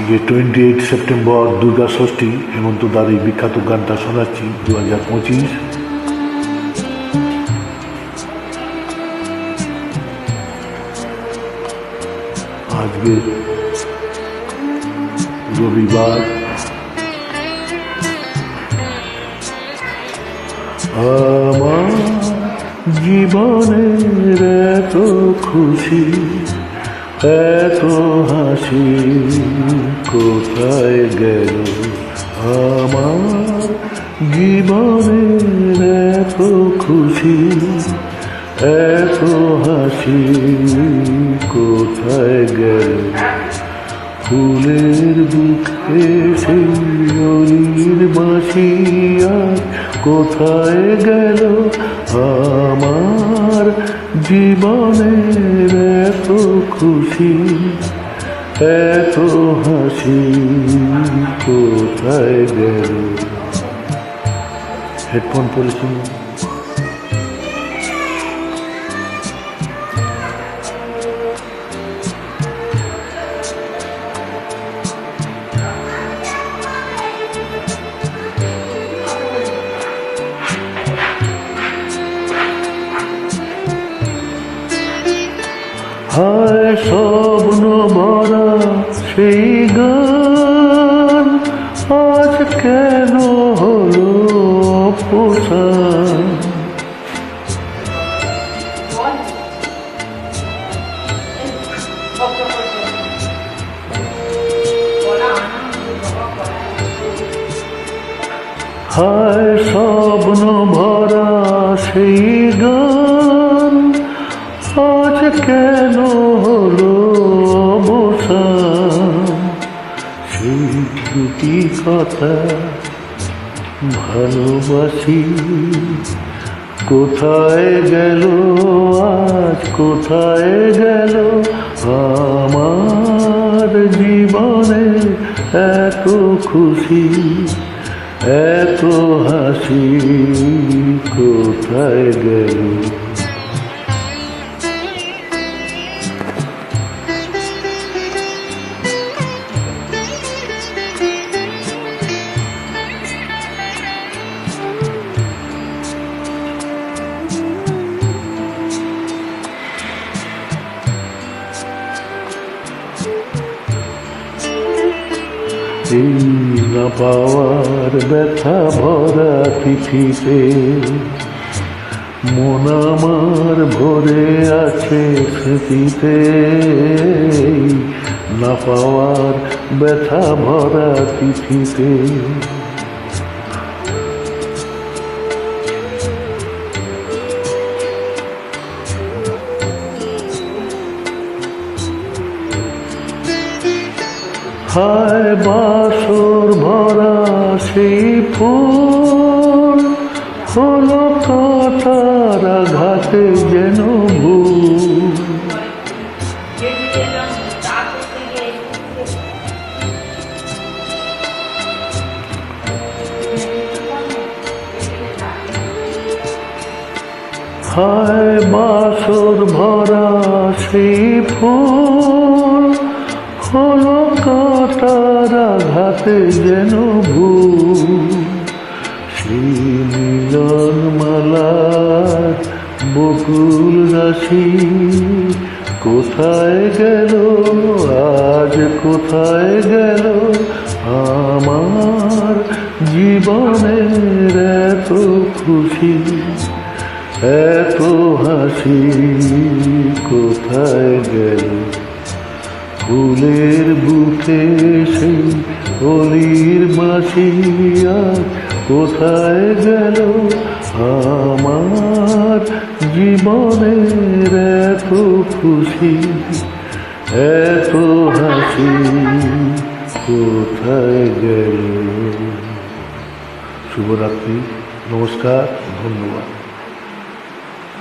আজকে 28 সেপ্টেম্বর দুর্গা ষষ্ঠী। হেমন্ত দার এই বিখ্যাত গানটা শোনাচ্ছি 2025। আজকে রবিবার। আমার জীবনের এত খুশি, এত হাসি কোথায় গেল? আমার জীবনের এত খুশি, এত হাসি কোথায় গেল? ফুলের বুকে সেই অলির বাঁশি আর কোথায় গেল? আমার জীবনের এত খুশি, এত হাসি কোথায় গেল? হেডফোন পরে শুনুন। হায় স্বপ্ন ভরা সেই গান আজ কেন হলো অপসারণ? হায় স্বপ্ন ভরা সেই গান আজ কেন হলো অবসান? সেই দুটি কথা ভালোবাসি কোথায় গেল? আজ কোথায় গেল? আমার জীবনে এত খুশি, এত হাসি কোথায় গেল? এই না পাওয়ার ব্যথা ভরা পৃথিবীতে মন আমার ভরে আছে স্মৃতিতে। না পাওয়ার ব্যথা ভরা পৃথিবীতে হায় বাসর ভরা সেই ফুল হলো কাঁটার আঘাতে যেন ভুল। হায় বাসর ভরা সেই ফুল হলো কাঁটার আঘাতে যেন ভুল। সেই মিলন মালার বকুল রাশি কোথায় গেল? আজ কোথায় গেল? আমার জীবনের এত খুশি, এত হাসি কোথায় গেল? ফুলের বুকে সেই অলির বাঁশি আর কোথায় গেল? আমার জীবনের এত খুশি, এত হাসি কোথায় গেল? শুভরাত্রি, নমস্কার, ধন্যবাদ।